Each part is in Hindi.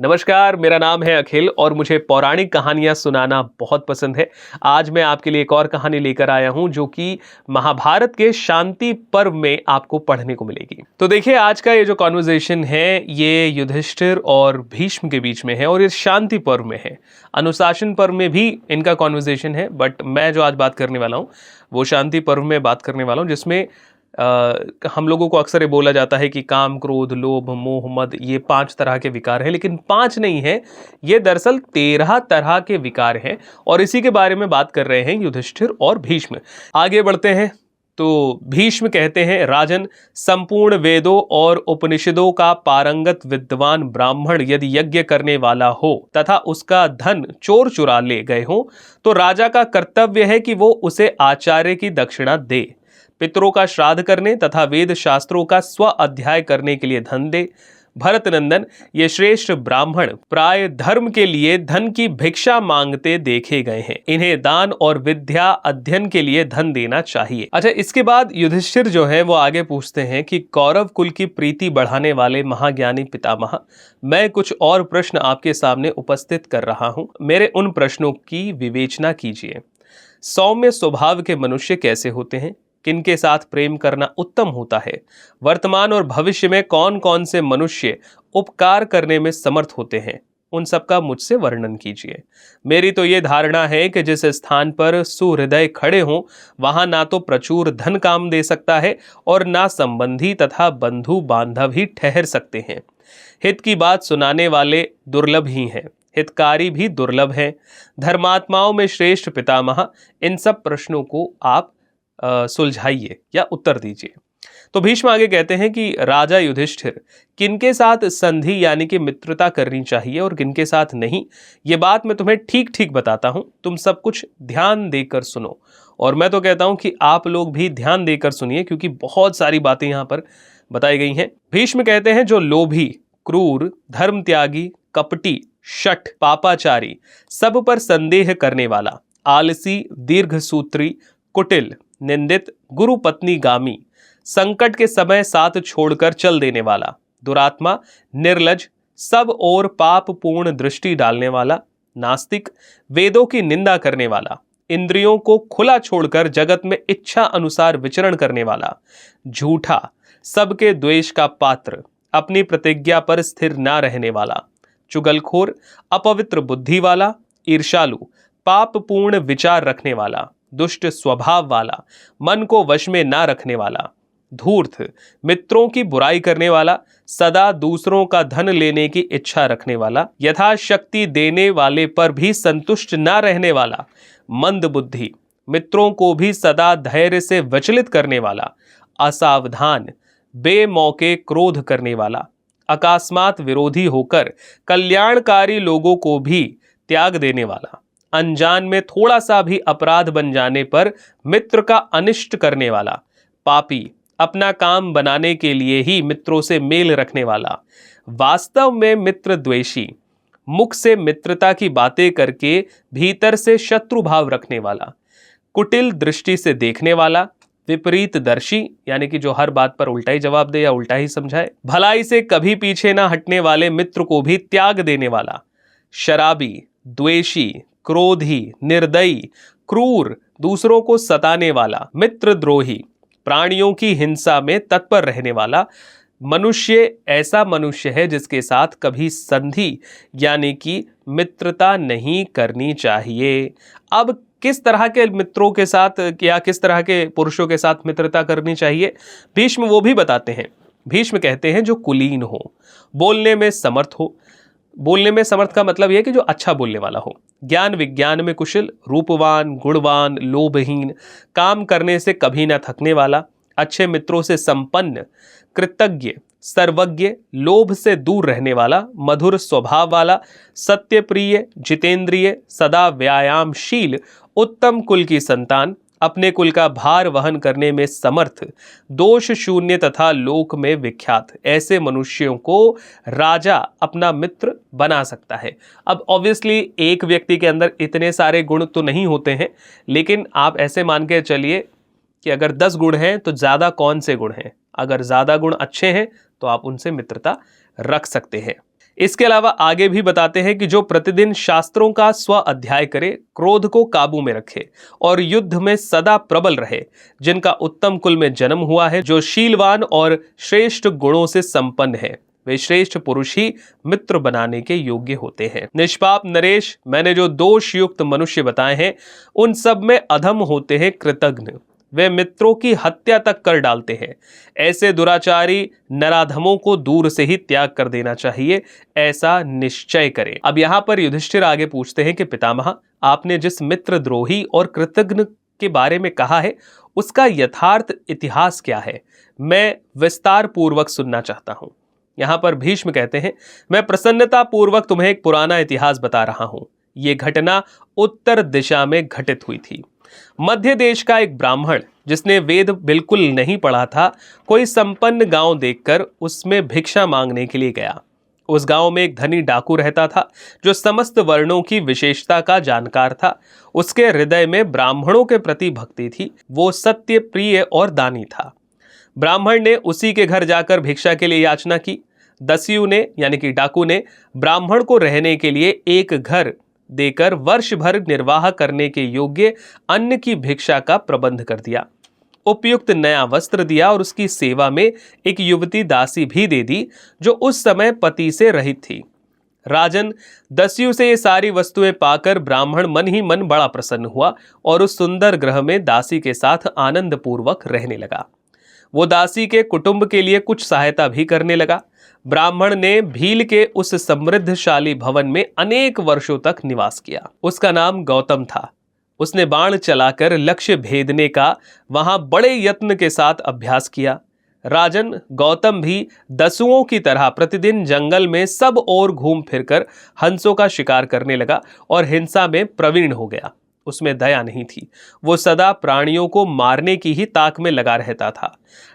नमस्कार, मेरा नाम है अखिल और मुझे पौराणिक कहानियां सुनाना बहुत पसंद है। आज मैं आपके लिए एक और कहानी लेकर आया हूं जो कि महाभारत के शांति पर्व में आपको पढ़ने को मिलेगी। तो देखिए, आज का ये जो कॉन्वर्सेशन है ये युधिष्ठिर और भीष्म के बीच में है और ये शांति पर्व में है। अनुशासन पर्व में भी इनका कॉन्वर्सेशन है, बट मैं जो आज बात करने वाला हूँ वो शांति पर्व में बात करने वाला हूँ, जिसमें हम लोगों को अक्सर ये बोला जाता है कि काम, क्रोध, लोभ, मोह, मद ये 5 तरह के विकार हैं, लेकिन 5 नहीं है, ये दरअसल 13 तरह के विकार हैं और इसी के बारे में बात कर रहे हैं युधिष्ठिर और भीष्म। आगे बढ़ते हैं तो भीष्म कहते हैं, राजन, संपूर्ण वेदों और उपनिषदों का पारंगत विद्वान ब्राह्मण यदि यज्ञ करने वाला हो तथा उसका धन चोर चुरा ले गए हो तो राजा का कर्तव्य है कि वो उसे आचार्य की दक्षिणा दे, पितरों का श्राद्ध करने तथा वेद शास्त्रों का स्व अध्याय करने के लिए धन दे। भरत नंदन, ये श्रेष्ठ ब्राह्मण प्राय धर्म के लिए धन की भिक्षा मांगते देखे गए हैं, इन्हें दान और विद्या अध्ययन के लिए धन देना चाहिए। अच्छा, इसके बाद युधिष्ठिर जो है वो आगे पूछते हैं कि कौरव कुल की प्रीति बढ़ाने वाले महाज्ञानी पितामह, मैं कुछ और प्रश्न आपके सामने उपस्थित कर रहा हूं, मेरे उन प्रश्नों की विवेचना कीजिए। सौम्य स्वभाव के मनुष्य कैसे होते हैं? किनके साथ प्रेम करना उत्तम होता है? वर्तमान और भविष्य में कौन कौन से मनुष्य उपकार करने में समर्थ होते हैं? उन सब का मुझसे वर्णन कीजिए। मेरी तो ये धारणा है कि जिस स्थान पर सुहृदय खड़े हों वहां ना तो प्रचुर धन काम दे सकता है और ना संबंधी तथा बंधु बांधव ही ठहर सकते हैं। हित की बात सुनाने वाले दुर्लभ ही हैं, हितकारी भी दुर्लभ हैं। धर्मात्माओं में श्रेष्ठ पितामह, इन सब प्रश्नों को आप सुलझाइए या उत्तर दीजिए। तो भीष्म आगे कहते हैं कि राजा युधिष्ठिर, किनके साथ संधि यानी कि मित्रता करनी चाहिए और किनके साथ नहीं, ये बात मैं तुम्हें ठीक ठीक बताता हूं, तुम सब कुछ ध्यान देकर सुनो। और मैं तो कहता हूं कि आप लोग भी ध्यान देकर सुनिए, क्योंकि बहुत सारी बातें यहां पर बताई गई हैं। भीष्म कहते हैं, जो लोभी, क्रूर, धर्म त्यागी, कपटी, शठ, पापाचारी, सब पर संदेह करने वाला, आलसी, दीर्घसूत्री, कुटिल, निंदित, गुरु पत्नी गामी, संकट के समय साथ छोड़कर चल देने वाला, दुरात्मा, निर्लज, सब और पाप पूर्ण दृष्टि डालने वाला, नास्तिक, वेदों की निंदा करने वाला, इंद्रियों को खुला छोड़कर जगत में इच्छा अनुसार विचरण करने वाला, झूठा, सबके द्वेष का पात्र, अपनी प्रतिज्ञा पर स्थिर ना रहने वाला, चुगलखोर, अपवित्र बुद्धि वाला, ईर्ष्यालु, पाप पूर्ण विचार रखने वाला, दुष्ट स्वभाव वाला, मन को वश में ना रखने वाला, धूर्त, मित्रों की बुराई करने वाला, सदा दूसरों का धन लेने की इच्छा रखने वाला, यथाशक्ति देने वाले पर भी संतुष्ट ना रहने वाला, मंद बुद्धि, मित्रों को भी सदा धैर्य से विचलित करने वाला, असावधान, बेमौके क्रोध करने वाला, अकस्मात विरोधी होकर कल्याणकारी लोगों को भी त्याग देने वाला, अनजान में थोड़ा सा भी अपराध बन जाने पर मित्र का अनिष्ट करने वाला, पापी, अपना काम बनाने के लिए ही मित्रों से मेल रखने वाला, वास्तव में मित्र द्वेषी, मुख से मित्रता की बातें करके भीतर से शत्रु भाव रखने वाला, कुटिल दृष्टि से देखने वाला, विपरीत दर्शी यानी कि जो हर बात पर उल्टा ही जवाब दे या उल्टा ही समझाए, भलाई से कभी पीछे ना हटने वाले मित्र को भी त्याग देने वाला, शराबी, द्वेषी, क्रोधी, निर्दयी, क्रूर, दूसरों को सताने वाला, मित्रद्रोही, प्राणियों की हिंसा में तत्पर रहने वाला मनुष्य ऐसा मनुष्य है जिसके साथ कभी संधि यानी कि मित्रता नहीं करनी चाहिए। अब किस तरह के मित्रों के साथ या किस तरह के पुरुषों के साथ मित्रता करनी चाहिए, भीष्म वो भी बताते हैं। भीष्म कहते हैं, जो कुलीन हो, बोलने में समर्थ हो। बोलने में समर्थ का मतलब यह कि जो अच्छा बोलने वाला हो, ज्ञान विज्ञान में कुशल, रूपवान, गुणवान, लोभहीन, काम करने से कभी न थकने वाला, अच्छे मित्रों से संपन्न, कृतज्ञ, सर्वज्ञ, लोभ से दूर रहने वाला, मधुर स्वभाव वाला, सत्यप्रिय, जितेंद्रिय, सदा व्यायामशील, उत्तम कुल की संतान, अपने कुल का भार वहन करने में समर्थ, दोष शून्य तथा लोक में विख्यात, ऐसे मनुष्यों को राजा अपना मित्र बना सकता है। अब ऑब्वियसली एक व्यक्ति के अंदर इतने सारे गुण तो नहीं होते हैं, लेकिन आप ऐसे मान के चलिए कि अगर 10 गुण हैं तो ज़्यादा कौन से गुण हैं, अगर ज़्यादा गुण अच्छे हैं तो आप उनसे मित्रता रख सकते हैं। इसके अलावा आगे भी बताते हैं कि जो प्रतिदिन शास्त्रों का स्व अध्याय करे, क्रोध को काबू में रखे और युद्ध में सदा प्रबल रहे, जिनका उत्तम कुल में जन्म हुआ है, जो शीलवान और श्रेष्ठ गुणों से संपन्न है, वे श्रेष्ठ पुरुष ही मित्र बनाने के योग्य होते हैं। निष्पाप नरेश, मैंने जो दोष युक्त मनुष्य बताए हैं उन सब में अधम होते हैं कृतघ्न, वे मित्रों की हत्या तक कर डालते हैं। ऐसे दुराचारी नराधमों को दूर से ही त्याग कर देना चाहिए, ऐसा निश्चय करें। अब यहाँ पर युधिष्ठिर आगे पूछते हैं कि पितामह, आपने जिस मित्रद्रोही और कृतघ्न के बारे में कहा है उसका यथार्थ इतिहास क्या है? मैं विस्तार पूर्वक सुनना चाहता हूं। यहां पर भीष्म कहते हैं, मैं प्रसन्नता पूर्वक तुम्हें एक पुराना इतिहास बता रहा हूं। यह घटना उत्तर दिशा में घटित हुई थी। मध्य देश का एक ब्राह्मण, जिसने वेद बिल्कुल नहीं पढ़ा था, कोई संपन्न गांव देखकर उसमें भिक्षा मांगने के लिए गया। उस गांव में एक धनी डाकू रहता था, जो समस्त वर्णों की विशेषता का जानकार था। उसके हृदय में ब्राह्मणों के प्रति भक्ति थी, वो सत्य प्रिय और दानी था। ब्राह्मण ने उसी के घर जाकर भिक्षा के लिए याचना की। दस्यु ने यानी कि डाकू ने ब्राह्मण को रहने के लिए एक घर देकर वर्ष भर निर्वाह करने के योग्य अन्न की भिक्षा का प्रबंध कर दिया। उपयुक्त नया वस्त्र दिया और उसकी सेवा में एक युवती दासी भी दे दी, जो उस समय पति से रहित थी। राजन, दस्यु से ये सारी वस्तुएं पाकर ब्राह्मण मन ही मन बड़ा प्रसन्न हुआ और उस सुंदर गृह में दासी के साथ आनंद पूर्वक रहने लगा। वो दासी के कुटुंब के लिए कुछ सहायता भी करने लगा। ब्राह्मण ने भील के उस समृद्धशाली भवन में अनेक वर्षों तक निवास किया। उसका नाम गौतम था। उसने बाण चलाकर लक्ष्य भेदने का वहां बड़े यत्न के साथ अभ्यास किया। राजन, गौतम भी दस्युओं की तरह प्रतिदिन जंगल में सब ओर घूम फिरकर हंसों का शिकार करने लगा और हिंसा में प्रवीण हो गया। उसमें दया नहीं थी। वो सदा प्राणियों को मारने की ही ताक में लगा रहता था।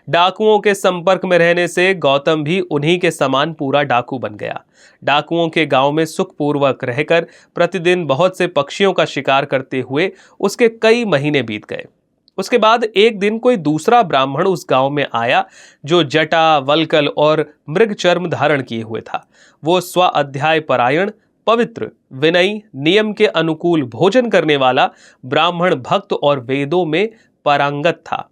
डाकुओं के संपर्क में रहने से गौतम भी उन्हीं के समान पूरा डाकू बन गया। डाकुओं के गांव में सुखपूर्वक रहकर प्रतिदिन बहुत से पक्षियों का शिकार करते हुए उसके कई महीने बीत गए। उसके बाद एक दिन कोई दूसरा ब्राह्मण उस गांव में आया, जो जटा, वल्कल और मृग चर्म धारण किए हुए था। वो स्व अध्याय परायण, पवित्र, विनयी, नियम के अनुकूल भोजन करने वाला ब्राह्मण भक्त और वेदों में पारंगत था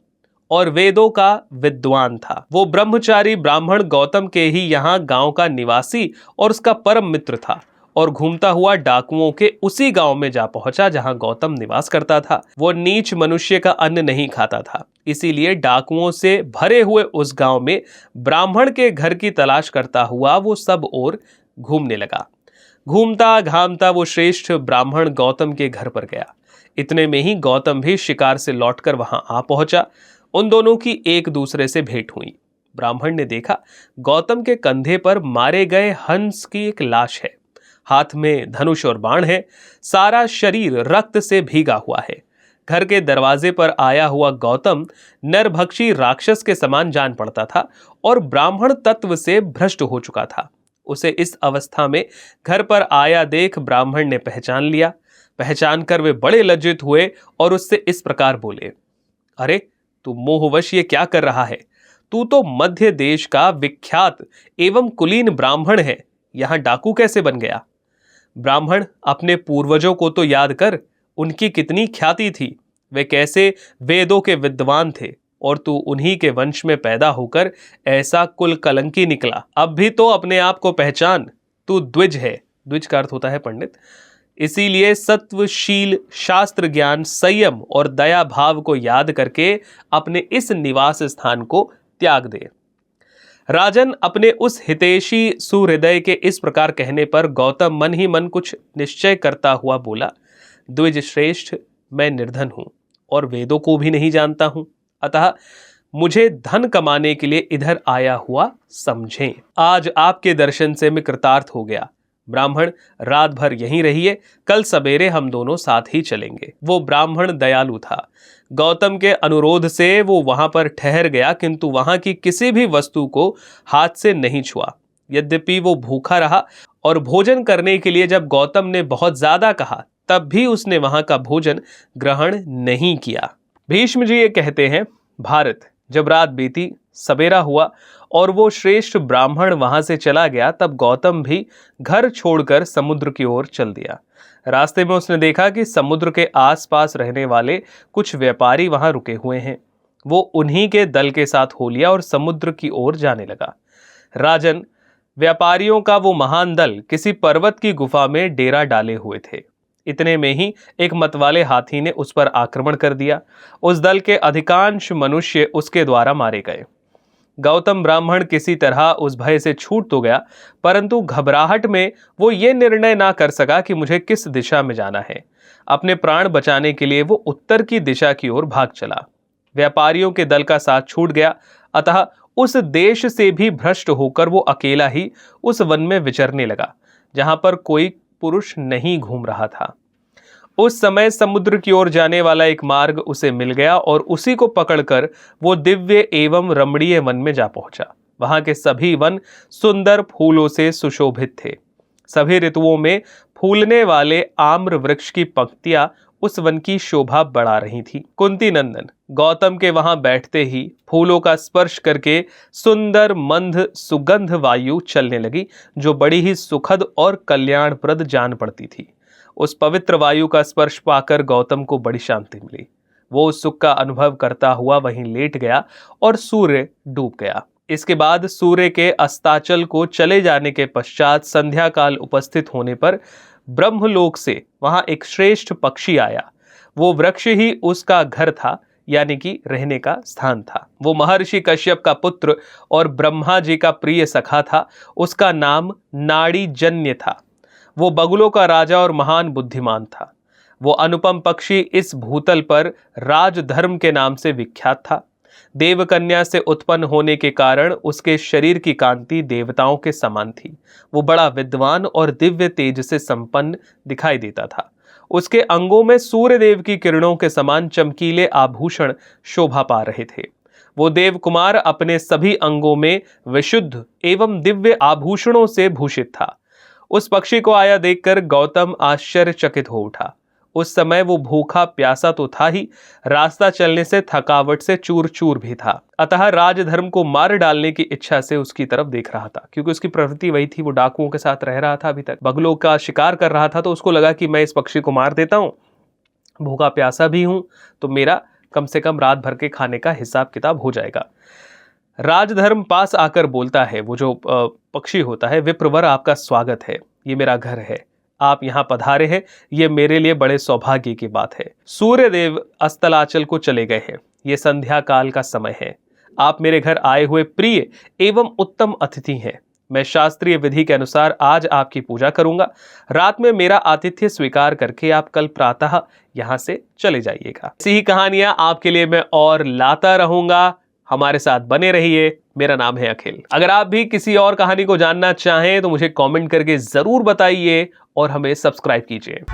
और वेदों का विद्वान था। वो ब्रह्मचारी ब्राह्मण गौतम के ही यहाँ गांव का निवासी और उसका परम मित्र था और घूमता हुआ डाकुओं के उसी गांव में जा पहुंचा जहां गौतम निवास करता था। वो नीच मनुष्य का अन्न नहीं खाता था, इसीलिए डाकुओं से भरे हुए उस गांव में ब्राह्मण के घर की तलाश करता हुआ वो सब ओर घूमने लगा। घूमता घामता वो श्रेष्ठ ब्राह्मण गौतम के घर पर गया। इतने में ही गौतम भी शिकार से लौटकर वहां आ पहुंचा। उन दोनों की एक दूसरे से भेंट हुई। ब्राह्मण ने देखा, गौतम के कंधे पर मारे गए हंस की एक लाश है, हाथ में धनुष और बाण है, सारा शरीर रक्त से भीगा हुआ है। घर के दरवाजे पर आया हुआ गौतम नरभक्षी राक्षस के समान जान पड़ता था और ब्राह्मण तत्व से भ्रष्ट हो चुका था। उसे इस अवस्था में घर पर आया देख ब्राह्मण ने पहचान लिया। पहचान कर वे बड़े लज्जित हुए और उससे इस प्रकार बोले, अरे तू मोहवश ये क्या कर रहा है? तू तो मध्य देश का विख्यात एवं कुलीन ब्राह्मण है, यहां डाकू कैसे बन गया? ब्राह्मण, अपने पूर्वजों को तो याद कर, उनकी कितनी ख्याति थी, वे कैसे वेदों के विद्वान थे और तू उन्हीं के वंश में पैदा होकर ऐसा कुल कलंकी निकला। अब भी तो अपने आप को पहचान, तू द्विज है। द्विज का अर्थ होता है पंडित। इसीलिए सत्व, शील, शास्त्र ज्ञान, संयम और दया भाव को याद करके अपने इस निवास स्थान को त्याग दे। राजन, अपने उस हितैषी सुहृदय के इस प्रकार कहने पर गौतम मन ही मन कुछ निश्चय करता हुआ बोला, द्विज श्रेष्ठ, मैं निर्धन हूं और वेदों को भी नहीं जानता हूं, अतः मुझे धन कमाने के लिए इधर आया हुआ समझें। आज आपके दर्शन से मैं कृतार्थ हो गया। ब्राह्मण, रात भर यहीं रहिए, कल सवेरे हम दोनों साथ ही चलेंगे। वो ब्राह्मण दयालु था। गौतम के अनुरोध से वो वहां पर ठहर गया, किंतु वहां की किसी भी वस्तु को हाथ से नहीं छुआ। यद्यपि वो भूखा रहा और भोजन करने के लिए जब गौतम ने बहुत ज्यादा कहा, तब भी उसने वहां का भोजन ग्रहण नहीं किया। भीष्म जी ये कहते हैं, भारत, जब रात बीती, सवेरा हुआ और वो श्रेष्ठ ब्राह्मण वहां से चला गया, तब गौतम भी घर छोड़कर समुद्र की ओर चल दिया। रास्ते में उसने देखा कि समुद्र के आसपास रहने वाले कुछ व्यापारी वहां रुके हुए हैं। वो उन्हीं के दल के साथ हो लिया और समुद्र की ओर जाने लगा। राजन, व्यापारियों का वो महान दल किसी पर्वत की गुफा में डेरा डाले हुए थे। इतने में ही एक मतवाले हाथी ने उस पर आक्रमण कर दिया। उस दल के अधिकांश मनुष्य उसके द्वारा मारे गए। गौतम ब्राह्मण किसी तरह उस भय से छूट तो गया, परंतु घबराहट में वो ये निर्णय ना कर सका कि मुझे किस दिशा में जाना है। अपने प्राण बचाने के लिए वो उत्तर की दिशा की ओर भाग चला। व्यापारियों के दल का साथ छूट गया, अतः उस देश से भी भ्रष्ट होकर वो अकेला ही उस वन में विचरने लगा, जहां पर कोई पुरुष नहीं घूम रहा था। उस समय समुद्र की ओर जाने वाला एक मार्ग उसे मिल गया और उसी को पकड़कर वो दिव्य एवं रमणीय वन में जा पहुंचा। वहां के सभी वन सुंदर फूलों से सुशोभित थे। सभी ऋतुओं में फूलने वाले आम्र वृक्ष की पंक्तियां उस वन की शोभा बढ़ा रही थी। कुंती नंदन गौतम के वहां बैठते ही फूलों का स्पर्श करके सुंदर मंद सुगंध वायु चलने लगी, जो बड़ी ही सुखद और कल्याणप्रद जान पड़ती थी। उस पवित्र वायु का स्पर्श पाकर गौतम को बड़ी शांति मिली। वो उस सुख का अनुभव करता हुआ वहीं लेट गया और सूर्य डूब गया। इसके बाद सूर्य के अस्ताचल को चले जाने के पश्चात संध्या काल उपस्थित होने पर ब्रह्मलोक से वहां एक श्रेष्ठ पक्षी आया। वो वृक्ष ही उसका घर था, यानी कि रहने का स्थान था। वो महर्षि कश्यप का पुत्र और ब्रह्मा जी का प्रिय सखा था। उसका नाम नाड़ीजन्य था। वो बगुलों का राजा और महान बुद्धिमान था। वो अनुपम पक्षी इस भूतल पर राजधर्म के नाम से विख्यात था। देवकन्या से उत्पन्न होने के कारण उसके शरीर की कांति देवताओं के समान थी। वो बड़ा विद्वान और दिव्य तेज से संपन्न दिखाई देता था। उसके अंगों में सूर्य देव की किरणों के समान चमकीले आभूषण शोभा पा रहे थे। वो देव कुमार अपने सभी अंगों में विशुद्ध एवं दिव्य आभूषणों से भूषित था। उस पक्षी को आया देखकर गौतम आश्चर्यचकित हो उठा। उस समय वो भूखा प्यासा तो था ही, रास्ता चलने से थकावट से चूर चूर भी था। अतः राजधर्म को मार डालने की इच्छा से उसकी तरफ देख रहा था, क्योंकि उसकी प्रवृत्ति वही थी। वो डाकुओं के साथ रह रहा था, अभी तक बगलों का शिकार कर रहा था, तो उसको लगा कि मैं इस पक्षी को मार देता हूँ, भूखा प्यासा भी हूं, तो मेरा कम से कम रात भर के खाने का हिसाब किताब हो जाएगा। राजधर्म पास आकर बोलता है, वो जो पक्षी होता है, विप्रवर आपका स्वागत है, ये मेरा घर है, आप यहाँ पधारे हैं, ये मेरे लिए बड़े सौभाग्य की बात है। सूर्य देव अस्ताचल को चले गए हैं, ये संध्या काल का समय है। आप मेरे घर आए हुए प्रिय एवं उत्तम अतिथि हैं। मैं शास्त्रीय विधि के अनुसार आज आपकी पूजा करूंगा। रात में मेरा आतिथ्य स्वीकार करके आप कल प्रातः यहाँ से चले जाइएगा। ऐसी ही कहानियां आपके लिए मैं और लाता रहूंगा। हमारे साथ बने रहिए। मेरा नाम है अखिल। अगर आप भी किसी और कहानी को जानना चाहें तो मुझे कमेंट करके जरूर बताइए और हमें सब्सक्राइब कीजिए।